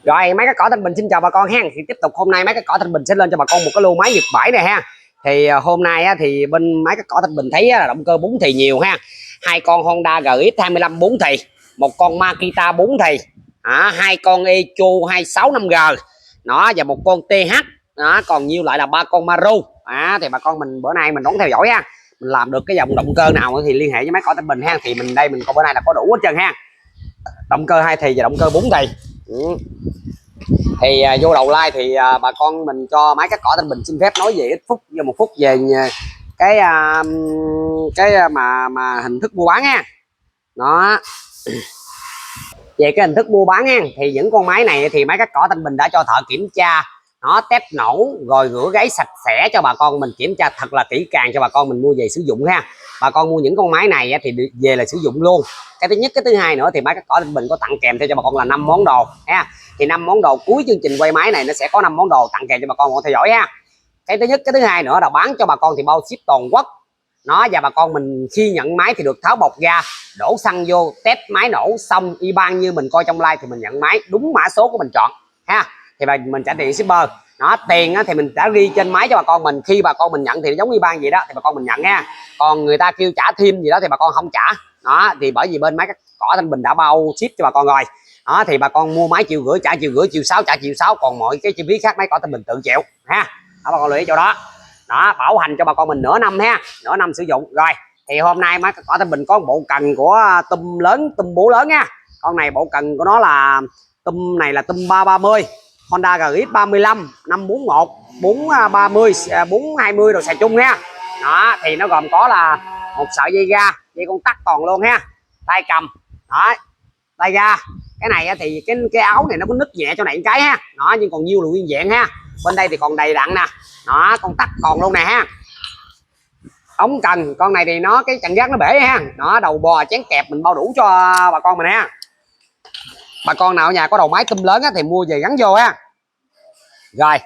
Rồi máy cắt cỏ Thanh Bình xin chào bà con ha. Thì tiếp tục hôm nay máy cắt cỏ Thanh Bình sẽ lên cho bà con một cái lô máy Nhật 7 này ha. Thì hôm nay á, thì bên máy cắt cỏ Thanh Bình thấy là động cơ 4 thì nhiều ha. Hai con Honda GX 25 4 thì, một con Makita 4 thì, hai con Echo 265G đó, và một con TH đó, còn nhiêu lại là ba con Maru. Thì bà con mình bữa nay mình đón theo dõi ha, mình làm được cái dòng động cơ nào thì liên hệ với máy cỏ Thanh Bình ha. Thì mình đây mình coi bữa nay là có đủ hết trơn ha, động cơ 2 thì và động cơ 4 thì. Thì vô đầu like thì bà con mình cho máy cắt cỏ Thanh Bình xin phép nói về ít phút vô một phút về cái mà hình thức mua bán nha. Đó, về cái hình thức mua bán nha, thì những con máy này thì máy cắt cỏ Thanh Bình đã cho thợ kiểm tra, nó test nổ rồi rửa gáy sạch sẽ cho bà con mình, kiểm tra thật là kỹ càng cho bà con mình mua về sử dụng ha. Bà con mua những con máy này thì về là sử dụng luôn. Cái thứ nhất, cái thứ hai nữa thì máy cắt cỏ Thanh Bình có tặng kèm theo cho bà con là 5 món đồ ha. Thì 5 món đồ cuối chương trình quay máy này nó sẽ có 5 món đồ tặng kèm cho bà con theo dõi ha. Cái thứ nhất, cái thứ hai nữa là bán cho bà con thì bao ship toàn quốc nó, và bà con mình khi nhận máy thì được tháo bọc ra, đổ xăng vô, test máy nổ xong y ban như mình coi trong live thì mình nhận máy đúng mã số của mình chọn ha. Thì mình trả tiền shipper đó, tiền thì mình đã ghi trên máy cho bà con mình, khi bà con mình nhận thì giống y ban vậy đó thì bà con mình nhận nha. Còn người ta kêu trả thêm gì đó thì bà con không trả đó, thì bởi vì bên máy cắt cỏ Thanh Bình đã bao ship cho bà con rồi đó. Thì bà con mua máy chiều rưỡi trả chiều rưỡi, chiều 6 trả chiều 6, còn mọi cái chi phí khác máy cỏ Thanh Bình tự chịu ha. Đó, bà con lưu ý chỗ đó. Đó, bảo hành cho bà con mình nửa năm ha, nửa năm sử dụng. Rồi thì hôm nay máy cỏ Thanh Bình có một bộ cần của tum lớn, tum bố lớn nha. Con này bộ cần của nó là tum này là tum 330 Honda GX 35 541 430 420 đồ xài chung nha. Đó, thì nó gồm có là một sợi dây ga, dây con tắc toàn luôn ha, tay cầm đó, tay ga. Cái này thì cái áo này nó có nứt nhẹ cho này cái ha đó, nhưng còn nhiêu là nguyên vẹn ha. Bên đây thì còn đầy đặn nè đó, con tắc còn luôn nè ha. Ống cần con này thì nó cái chặn giác nó bể ha đó, đầu bò chén kẹp mình bao đủ cho bà con mình ha. Bà con nào ở nhà có đầu máy tum lớn thì mua về gắn vô ha. Rồi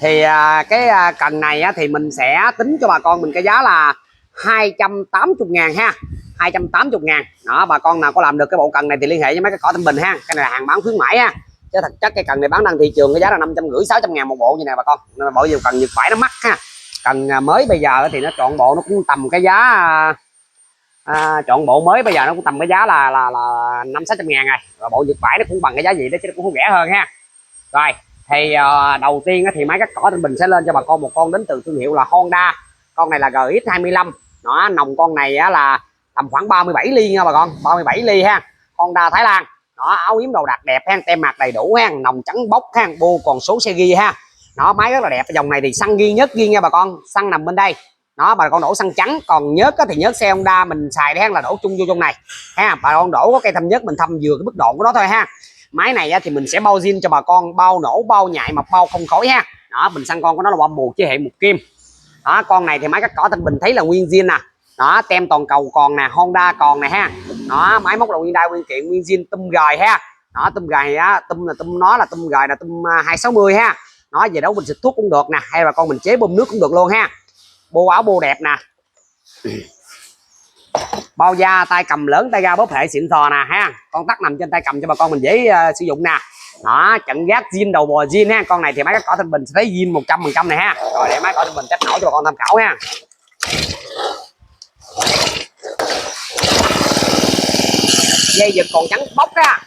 thì cái cần này thì mình sẽ tính cho bà con mình cái giá là 280.000 ha, 280.000 đó. Bà con nào có làm được cái bộ cần này thì liên hệ với mấy cái cỏ Thanh Bình ha. Cái này là hàng bán khuyến mãi ha, chứ thật chất cái cần này bán đang thị trường cái giá là 550 600.000 một bộ như này bà con. Bởi vì cần Nhật 7 nó mắc ha. Cần mới bây giờ thì nó chọn bộ nó cũng tầm cái giá chọn bộ mới bây giờ nó cũng tầm cái giá là 500-600.000 này, và bộ Nhật 7 nó cũng bằng cái giá gì đó chứ nó cũng không rẻ hơn ha. Rồi thì đầu tiên thì máy cắt cỏ Thanh Bình sẽ lên cho bà con một con đến từ thương hiệu là Honda. Con này là GX 25 đó, nòng con này là tầm khoảng 37 ly nha bà con, 37 ly ha. Honda Thái Lan đó, áo yếm đồ đạc đẹp ha, tem mạc đầy đủ ha, nòng trắng bóc ha, bô còn số xe ghi ha. Nó máy rất là đẹp. Dòng này thì xăng ghi nhớt ghi nha bà con, xăng nằm bên đây đó. Bà con đổ xăng trắng, còn nhớt thì nhớt xe Honda mình xài để là đổ chung vô trong này ha. Bà con đổ có cây thâm nhớt mình thâm vừa cái mức độ của nó thôi ha. Máy này thì mình sẽ bao zin cho bà con, bao nổ bao nhại mập bao không khói ha. Đó, bình xăng con của nó là bom bù chế hệ một kim đó. Con này thì máy cắt cỏ Thanh Bình thấy là nguyên zin nè đó, tem toàn cầu còn nè, Honda còn nè ha. Đó, máy móc đầu Hyundai nguyên kiện nguyên zin, tum gời ha. Đó, tum gời á, tum là tum, nó là tum gời là tum 260 ha. Nó về đấu mình xịt thuốc cũng được nè, hay là con mình chế bơm nước cũng được luôn ha. Bô áo bô đẹp nè, bao da tay cầm lớn, tay ga bóp hệ xịn sò nè ha. Con tắc nằm trên tay cầm cho bà con mình dễ sử dụng nè. Đó, chặn gác zin, đầu bò zin ha. Con này thì máy cắt cỏ Thanh Bình sẽ thấy zin 100% này ha. Rồi để máy cỏ Thanh Bình test nổ cho bà con tham khảo ha. Dây giật còn trắng bóc ra.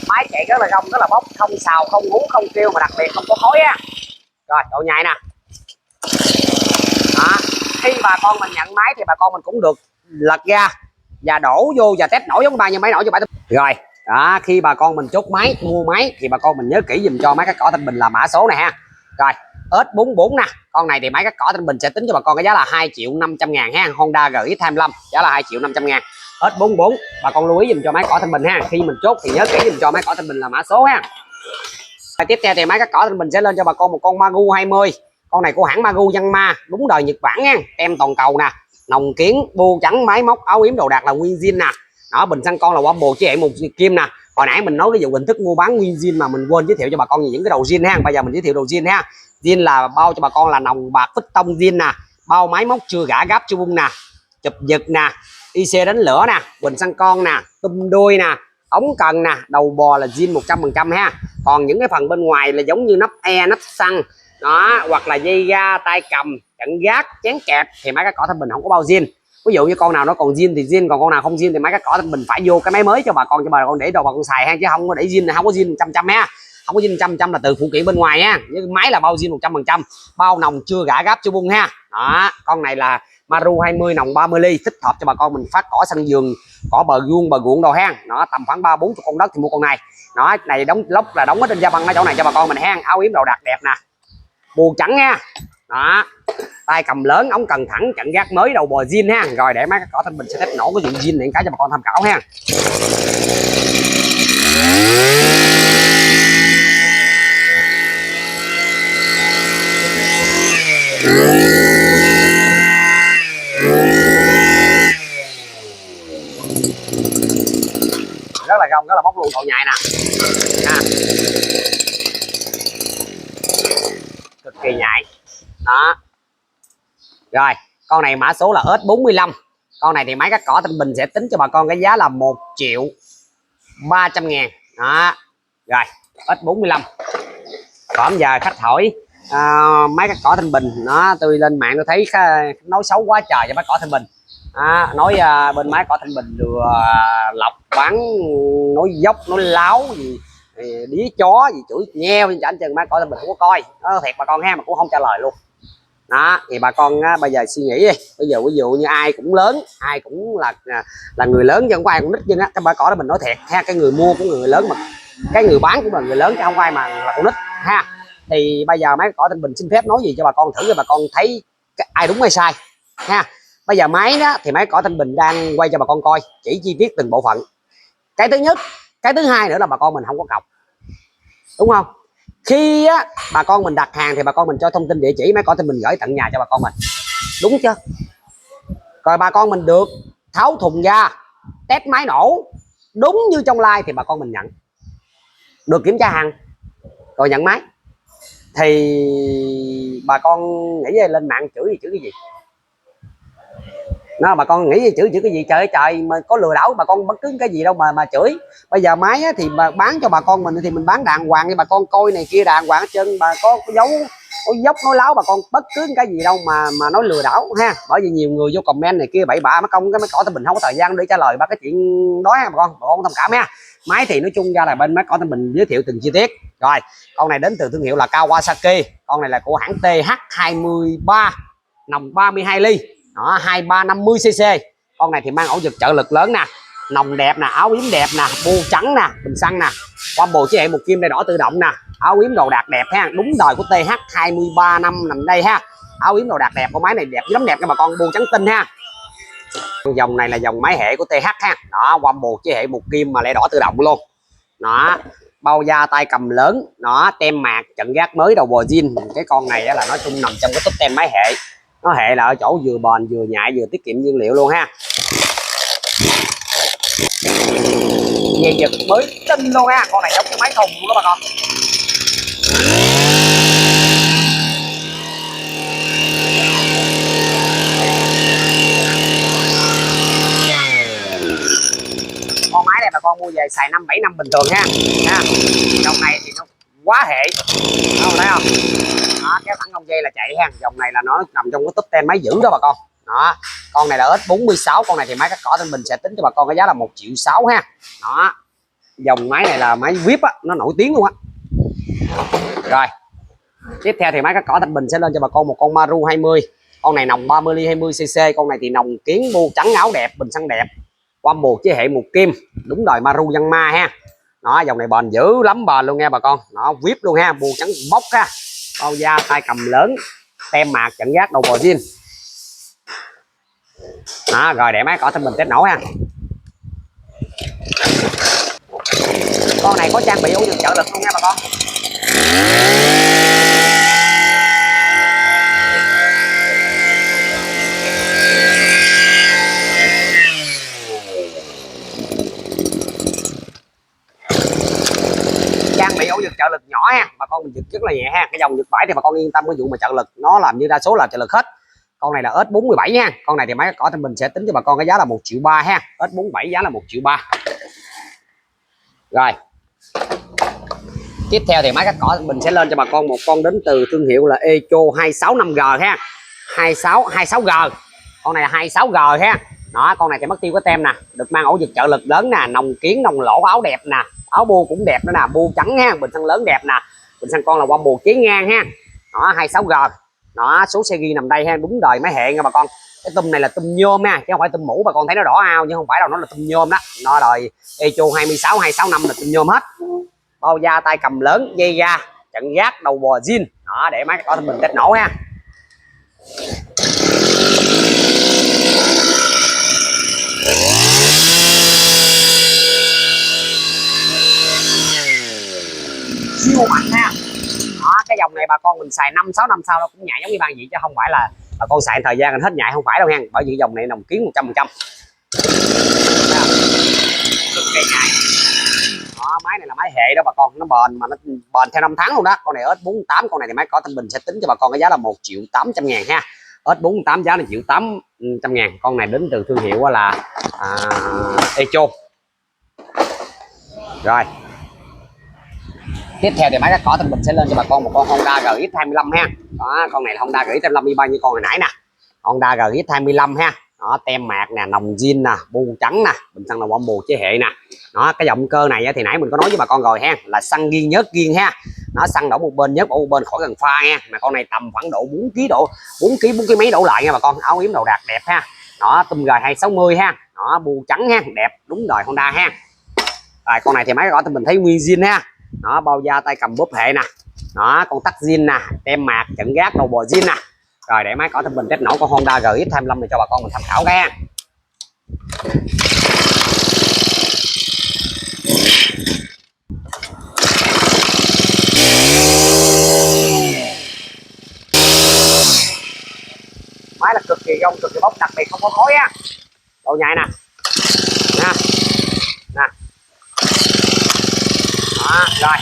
Máy chạy rất là gông, rất là bốc, không xào, không hú, không kêu, mà đặc biệt không có khói á. Rồi độ nhạy nè đó. Khi bà con mình nhận máy thì bà con mình cũng được lật ra và đổ vô và test nổ giống ba như máy nổ cho 7. Rồi đó, khi bà con mình chốt máy mua máy thì bà con mình nhớ kỹ dùm cho máy cắt cỏ Thanh Bình là mã số này ha. Rồi S44 nè, con này thì máy cắt cỏ Thanh Bình sẽ tính cho bà con cái giá là 2.500.000 ha. Honda GX 25 giá là 2.500.000. S44 bà con lưu ý dùm cho máy cỏ Thanh Bình ha. Khi mình chốt thì nhớ kỹ dùm cho máy cỏ Thanh Bình là mã số ha. Tiếp theo thì máy cắt cỏ Thanh Bình sẽ lên cho bà con một con Magu 20. Con này của hãng Magu Yanma, đúng đời Nhật Bản nha, tem toàn cầu nè. nòng kiến bu trắng máy móc áo yếm đồ đạc là nguyên zin nè. Đó, bình xăng con là Wambo chế hệ một kim nè. Hồi nãy mình nói cái vụ hình thức mua bán nguyên zin mà mình quên giới thiệu cho bà con những cái đầu zin ha. Bây giờ mình giới thiệu đầu zin ha. Zin là bao cho bà con là nòng bạc phích tông zin nè, bao máy móc chưa gã gáp chưa bung nè, chụp giật nè, IC đánh lửa nè, bình xăng con nè, tum đuôi nè, ống cần nè, đầu bò là zin 100% ha. Còn những cái phần bên ngoài là giống như nắp e, nắp xăng đó, hoặc là dây ga, tay cầm, chặn gác, chén kẹp thì máy cắt cỏ Thanh Bình không có bao zin. Ví dụ như con nào nó còn zin thì zin, còn con nào không zin thì máy cắt cỏ Thanh Bình phải vô cái máy mới cho bà con để đồ bà con xài ha, chứ không có để zin, không có zin 100% ha. Không có zin 100% là từ phụ kiện bên ngoài ha, với máy là bao zin 100%, bao nòng chưa gã gáp chưa bung ha. Đó, con này là Maru 20 nòng 30 ly, thích hợp cho bà con mình phát cỏ sân vườn, cỏ bờ vuông bờ ruộng đồ ha. Nó tầm khoảng 3-40 con đất thì mua con này. Nó này đóng lốc là đóng ở trên da băng ở chỗ này cho bà con mình ha. Áo yếm đồ đạc đẹp nè, bù trắng nha. Đó, tay cầm lớn, ống cần thẳng, chặn gác mới, đầu bò zin ha. Rồi để máy cắt cỏ Thanh Bình sẽ thép nổ cái dụng zin này cái cho bà con tham khảo ha. Rất là gông, rất là bóc luôn, độ nhạy nè ha. Cực kỳ nhạy. Đó. Rồi, con này mã số là S45. Con này thì máy cắt cỏ Thanh Bình sẽ tính cho bà con cái giá là 1.300.000. Đó. Rồi, S45. Còn giờ khách hỏi máy cắt cỏ Thanh Bình, nó tôi lên mạng tôi thấy nói xấu quá trời cho máy cỏ Thanh Bình. Nói bên máy cỏ Thanh Bình lừa lọc bán, nói dốc, nói láo gì đĩa chó gì, chửi nheo trên ảnh chừng máy cỏ Thanh Bình không có coi. Nó thiệt bà con ha, mà cũng không trả lời luôn. Đó thì bà con bây giờ suy nghĩ đi, bây giờ ví dụ như ai cũng lớn, ai cũng là người lớn chứ không có ai cũng nít chứ á. Cái bà cỏ đó mình nói thiệt ha, cái người mua cũng người lớn mà cái người bán cũng là người lớn chứ không có ai mà là con nít ha. Thì bây giờ máy cỏ Thanh Bình xin phép nói gì cho bà con thử cho bà con thấy ai đúng hay sai ha. Bây giờ máy đó thì máy cỏ Thanh Bình đang quay cho bà con coi chỉ chi tiết từng bộ phận. Cái thứ nhất, cái thứ hai nữa là bà con mình không có cọc, đúng không? Khi á, bà con mình đặt hàng thì bà con mình cho thông tin địa chỉ, máy cỏ Thanh Bình gửi tận nhà cho bà con mình, đúng chưa? Rồi bà con mình được tháo thùng ra, test máy nổ đúng như trong like thì bà con mình nhận, được kiểm tra hàng rồi nhận máy. Thì bà con nghĩ lên mạng chửi cái gì? Nó bà con nghĩ chửi cái gì? Trời trời, mà có lừa đảo bà con bất cứ cái gì đâu mà chửi. Bây giờ máy á, thì mà bán cho bà con mình thì mình bán đàng hoàng, thì bà con coi này kia đàng hoàng hết trơn. Bà có dấu có dốc nói láo bà con bất cứ cái gì đâu mà nói lừa đảo ha. Bởi vì nhiều người vô comment này kia bậy bạ mất công cái máy cỏ Thanh Bình không có thời gian để trả lời ba cái chuyện đó ha bà con thông cảm ha. Máy thì nói chung ra là bên máy cỏ Thanh Bình giới thiệu từng chi tiết. Rồi con này đến từ thương hiệu là Kawasaki, con này là của hãng TH23 nòng 32 ly. Đó, 2350cc. Con này thì mang ổ giật trợ lực lớn nè, nòng đẹp nè, áo yếm đẹp nè, bu trắng nè, bình xăng nè, Wambo chế hệ một kim đai đỏ tự động nè, áo yếm đồ đạc đẹp ha, đúng đời của TH23 năm nằm đây ha. Áo yếm đồ đạc đẹp, con máy này đẹp lắm, đẹp cho bà con, bu trắng tinh ha. Dòng này là dòng máy hệ của TH ha. Đó, Wambo chế hệ một kim mà lại đỏ tự động luôn. Đó, bao da tay cầm lớn, nó tem mạc, trận gác mới, đầu bò zin. Cái con này là nói chung nằm trong cái top tem máy hệ. Nó hệ là ở chỗ vừa bền vừa nhạy vừa tiết kiệm nhiên liệu luôn ha. Dây giật mới tinh luôn ha, con này giống cái máy thùng luôn đó bà con. Con máy này bà con mua về xài 5-7 năm bình thường ha. Dòng này thì nó quá hệ, không thấy không? Đó, kéo thẳng con dây là chạy ha. Dòng này là nó nằm trong cái top 10 máy giữ đó bà con. Đó, con này là S46, con này thì máy cắt cỏ Thanh Bình sẽ tính cho bà con cái giá là 1.600.000 ha. Đó, dòng máy này là máy VIP á, nó nổi tiếng luôn á. Rồi tiếp theo thì máy cắt cỏ Thanh Bình sẽ lên cho bà con một con Maru 20. Con này nòng 30 ly 20cc, con này thì nòng kiến bu trắng áo đẹp, bình xăng đẹp, Wambo chế hệ một kim, đúng đời Maru dân ma ha. Đó, dòng này bền dữ lắm, bền luôn nha bà con. Nó VIP luôn ha, bu trắng bóc ha, bao da tay cầm lớn, tem mạc, trận gác, đầu bò zin. Đó, rồi để máy cỏ Thanh Bình test nổ ha. Con này có trang bị ổ giật trợ lực luôn nha bà con. con mình giật rất là nhẹ ha. Cái dòng giật vải thì bà con yên tâm, cái vụ mà trợ lực nó làm như đa số là trợ lực hết. Con này là S47 nha, con này thì máy cỏ Thanh Bình sẽ tính cho bà con cái giá là 1.300.000 ha. S47 giá là 1.300.000. Rồi tiếp theo thì máy cắt cỏ Thanh Bình sẽ lên cho bà con một con đến từ thương hiệu là Echo 265G ha, 26G. Con này là 26G ha. Đó, con này thì mất tiêu có tem nè, được mang ổ giật trợ lực lớn nè, nòng kiến nòng lỗ, áo đẹp nè, áo bu cũng đẹp nữa nè, bu trắng ha, bình xăng lớn đẹp nè, bình xăng con là qua bù chế ngang ha. Đó 26G. Đó, số xe ghi nằm đây ha, đúng đời máy hẹn nha bà con. Cái tôm này là tôm nhôm nha, chứ không phải tôm mũ bà con thấy nó đỏ ao, nhưng không phải đâu, nó là tôm nhôm đó. Nó đời Echo 26 265 là tôm nhôm hết. Bao da tay cầm lớn, dây ga, chặn gác, đầu bò zin. Đó, để máy có Thanh Bình test nổ ha. Siêu mạnh ha. Đó, cái dòng này bà con mình xài 5-6 năm sau nó cũng nhạy giống như bàn gì, chứ không phải là bà con xài thời gian hết nhạy, không phải đâu nha. Bởi vì dòng này nòng kiến 100%. Cực kỳ nhạy. Đó, máy này là máy hệ đó bà con, nó bền mà nó bền theo 5 tháng luôn đó. Con này S48, con này thì máy cỏ Thanh Bình sẽ tính cho bà con cái giá là 1.800.000 ha. S48 giá là 1.800.000. Con này đến từ thương hiệu là Echo. Rồi tiếp theo thì máy cắt cỏ Thanh Bình sẽ lên cho bà con một con Honda GX25 ha. Đó, con này là Honda GX25 y bao như con hồi nãy nè, Honda GX25 ha. Đó, tem mạc nè, nòng zin nè, bu trắng nè, bình xăng là bom bù chế hệ nè. Đó, cái động cơ này thì nãy mình có nói với bà con rồi ha, là xăng nghiêng nhớt nghiêng ha. Nó xăng đổ một bên nhớt đổ một bên khỏi cần pha nha. Mà con này tầm khoảng độ 4 kg độ 4 kg mấy đổ lại nha bà con. Áo yếm đầu đạt đẹp ha. Đó, tum G260 ha. Đó, bu trắng ha, đẹp đúng đời Honda ha. Rồi con này thì máy gọi thì mình thấy nguyên zin ha. Đó, bao da tay cầm bóp hệ nè. Đó, con tắc zin nè, tem mạc chặn gác đầu bò zin nè. Rồi để máy cỏ Thanh Bình test nổ con Honda GX25 này cho bà con mình tham khảo cái. Máy là cực kỳ gông, cực kỳ bốc, đặc biệt không có khói á. Độ nhạy nè. Nè. Nè. Đó, rồi.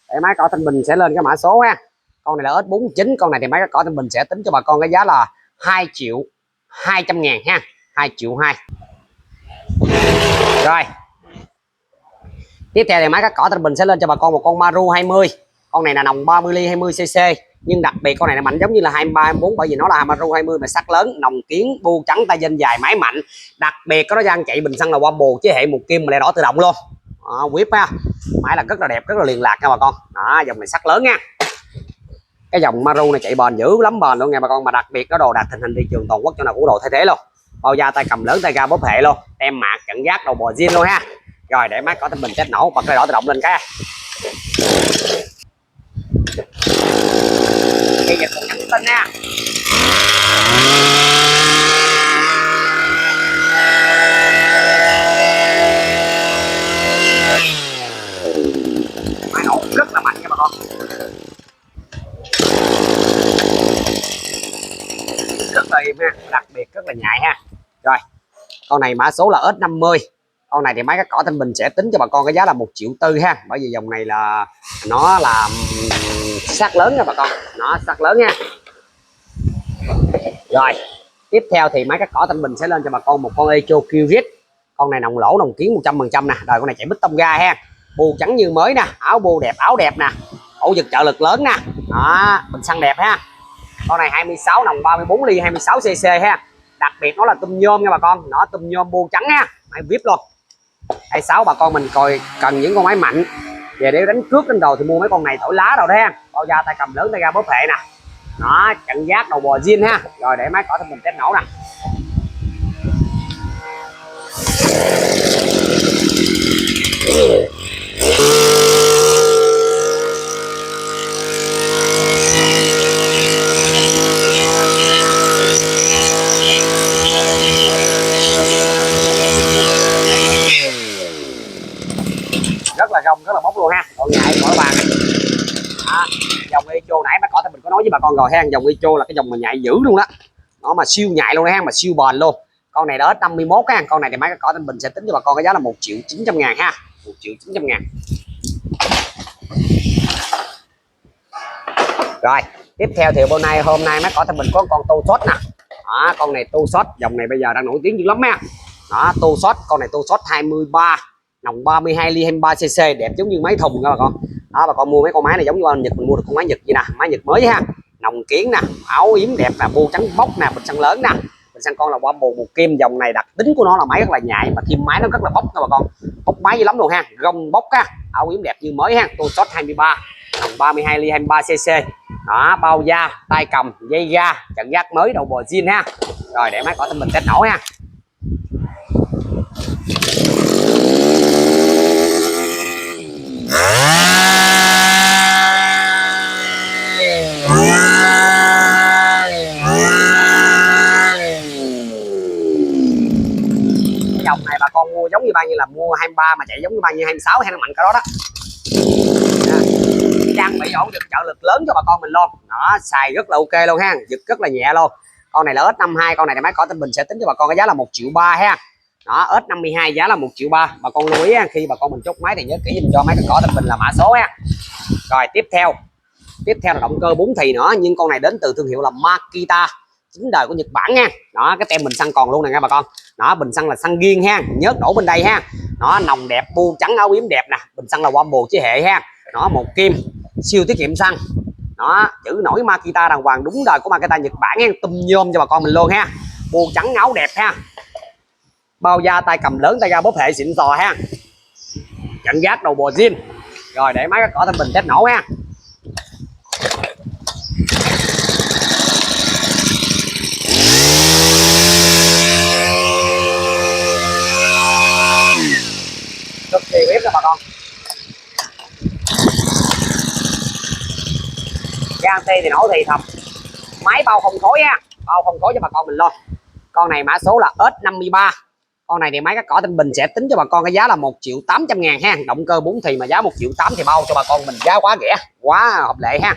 Để máy cỏ Thanh Bình sẽ lên cái mã số ha. Con này là S49, con này thì máy cỏ Thanh Bình sẽ tính cho bà con cái giá là 2.200.000 ha, 2.200.000. Rồi. Tiếp theo thì máy cỏ Thanh Bình sẽ lên cho bà con một con Maru 20. Con này là nòng 30 ly 20cc, nhưng đặc biệt con này là mạnh giống như là 23 24, bởi vì nó là Maru 20 mà sắt lớn, nòng kiến, bu trắng, tay dên dài, máy mạnh. Đặc biệt có nó gian chạy bình xăng là Wambo chế hệ một kim mà đèn đỏ tự động luôn. Đó, whip ha. Máy là rất là đẹp, rất là liền lạc nha bà con. Đó, dòng này sắt lớn nha. Cái dòng Maru này chạy bền dữ lắm, bền luôn nha bà con, mà đặc biệt nó đồ đạt tình hình thị trường toàn quốc, chỗ nào cũng đồ thay thế luôn. Bao da tay cầm lớn, tay ga bóp hệ luôn, tem mạc chặn gác đầu bò zin luôn ha. Rồi để máy cỏ Thanh Bình test nổ, bật cái đỏ tự động lên cái. Cái dịch còn nhắn tin nha. Máy nổ rất là mạnh nha bà con. Rất là im ha, đặc biệt rất là nhạy ha. Rồi con này mã số là S50. Con này thì máy cắt cỏ Thanh Bình sẽ tính cho bà con cái giá là 1.400.000 ha, bởi vì dòng này là nó là sắt lớn nha bà con, nó sắt lớn nha. Rồi tiếp theo thì máy cắt cỏ Thanh Bình sẽ lên cho bà con một con Echo Kyrit. Con này nòng lỗ nòng kiến 100% nè. Rồi con này chạy bít tông ga ha, bu trắng như mới nè, áo bu đẹp, áo đẹp nè, ổ giật trợ lực lớn nè. Đó, bình xăng đẹp ha. Con này 26 nòng 34 ly 26cc ha. Đặc biệt nó là tôm nhôm nha bà con, nó tôm nhôm bu trắng ha, máy vip luôn. 26 bà con mình coi cần những con máy mạnh về để đánh cướp đánh đầu thì mua mấy con này thổi lá đâu đó ha. Bao da tay cầm lớn, tay ga bóp hệ nè. Đó, chặn gác đầu bò zin ha. Rồi để máy cỏ Thanh Bình test nổ nè. Rất là gông, rất là bốc luôn ha. Còn nhạy mọi bạn. Dòng Echo nãy bác cỏ thì mình có nói với bà con rồi ha, dòng Echo là cái dòng mà nhạy dữ luôn đó. Nó mà siêu nhạy luôn ha, mà siêu bền luôn. Con này đó 51 ha, con này thì máy cỏ Thanh Bình sẽ tính cho bà con cái giá là 1.900.000 ha, 1.900.000. Rồi tiếp theo thì hôm nay máy cỏ Thanh Bình có con tu shot nè. Đó, con này tu shot dòng này bây giờ đang nổi tiếng dữ lắm nha. Đó, tu shot, con này tu shot 23, nòng 32 ly 23cc, đẹp giống như máy thùng nha bà con. Đó, bà con mua mấy con máy này giống như bên Nhật mình mua được con máy Nhật gì nè, máy Nhật mới ha. Nòng kiến nè, áo yếm đẹp nè, bu trắng bóc nè, bình xăng lớn nè. Bình xăng con là qua bù một kim, dòng này đặc tính của nó là máy rất là nhạy mà kim máy nó rất là bóc nha bà con. Bóc máy dữ lắm luôn ha, gông bóc ha, áo yếm đẹp như mới ha, tu shot 23, nòng 32 ly 23cc. Đó, bao da, tay cầm, dây ga, trận gác mới, đầu bò zin ha. Rồi để máy cỏ Thanh Bình test nổ ha. Cái dòng này bà con mua giống như bao nhiêu là mua 23 mà chạy giống như bao nhiêu 26 hay nó mạnh cái đó đó. Trang bị ổn định trợ lực lớn cho bà con mình luôn. Đó, xài rất là ok luôn ha, giật rất là nhẹ luôn. Con này là S52, con này thì máy cỏ Thanh Bình sẽ tính cho bà con cái giá là 1,3 triệu ha. Đó, S52 giá là 1,3 triệu. Bà con lưu ý ha, khi bà con mình chốt máy thì nhớ kỹ dùm cho máy cỏ Thanh Bình là mã số ha. Rồi tiếp theo là động cơ 4 thì nữa, nhưng con này đến từ thương hiệu là Makita, chính đời của Nhật Bản nha. Đó, cái tem bình xăng còn luôn nè nha bà con. Đó, bình xăng là xăng riêng ha, nhớ đổ bên đây ha. Đó, nòng đẹp, bu trắng, áo yếm đẹp nè, bình xăng là Wambo chế hệ ha. Đó, một kim, siêu tiết kiệm xăng. Đó, chữ nổi Makita đàng hoàng, đúng đời của Makita Nhật Bản ha, tùm nhôm cho bà con mình luôn ha. Bu trắng áo đẹp ha, bao da, tay cầm lớn, tay ga bóp hệ xịn sò ha, trận gác đầu bò zin. Rồi để máy cỏ Thanh Bình test nổ ha. Cực kỳ biết đó bà con. Gan tê thì nổ thì thầm, máy bao không khói ha, bao không khói cho bà con mình luôn. Con này mã số là S53. Con này thì máy cỏ Thanh Bình sẽ tính cho bà con cái giá là 1.800.000 ha. Động cơ 4 thì mà giá 1,8 triệu thì bao cho bà con mình giá quá rẻ, quá hợp lệ ha.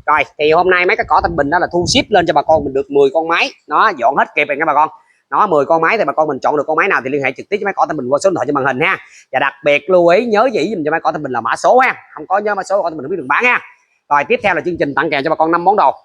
Rồi thì hôm nay máy cỏ Thanh Bình đó là thu ship lên cho bà con mình được 10 con máy. Nó dọn hết kịp rồi nha bà con. Nó 10 con máy thì bà con mình chọn được con máy nào thì liên hệ trực tiếp với máy cỏ Thanh Bình qua số điện thoại trên màn hình ha. Và đặc biệt lưu ý nhớ dĩ dùm cho máy cỏ Thanh Bình là mã số ha. Không có nhớ mã số cỏ Thanh Bình không biết được bán ha. Rồi tiếp theo là chương trình tặng kèm cho bà con 5 món đồ.